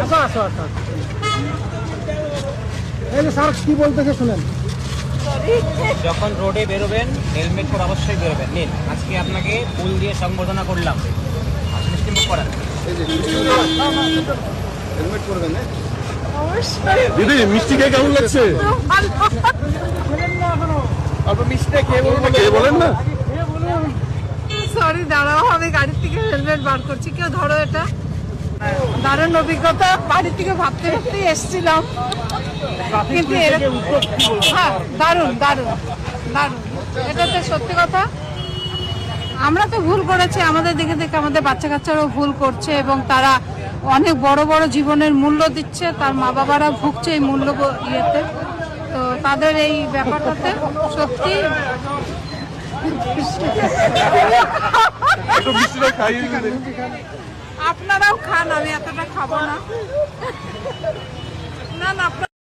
আচ্ছা আচ্ছা আচ্ছা এই যে স্যার কি বলতেছে শুনেন। যখন রোডে বেরোবেন হেলমেট পরে অবশ্যই বেরোবেন। নিন, আজকে আপনাকে ফুল দিয়ে সম্বোধনা করলাম। মিষ্টি মুখ করেন। হেলমেট পরবেন না দিদি মিষ্টি খেয়ে কেমন লাগছে? অল্প মিষ্টিটা খেয়ে বলবেন। খেয়ে বলেন না। সরি, দাঁড়াও, আমি গাড়ির থেকে হেলমেট বার করছি। কেউ ধরো এটা। দারুণ অভিজ্ঞতা, বাড়ি থেকে ভাবতে ভাবতেই এসেছিলাম, কিন্তু হ্যাঁ দারুণ দারুণ দারুণ। এটা তো সত্যি কথা, আমরা তো ভুল করেছি, আমাদের দেখে দেখে আমাদের বাচ্চা কাচ্চারাও ভুল করছে এবং তারা অনেক বড় বড় জীবনের মূল্য দিচ্ছে, তার মা বাবারা ভুগছে এই মূল্য ইয়েতে। তো তাদের এই ব্যাপারটাতে সত্যি আপনারাও খান, আমি এতটা খাবো না। না না।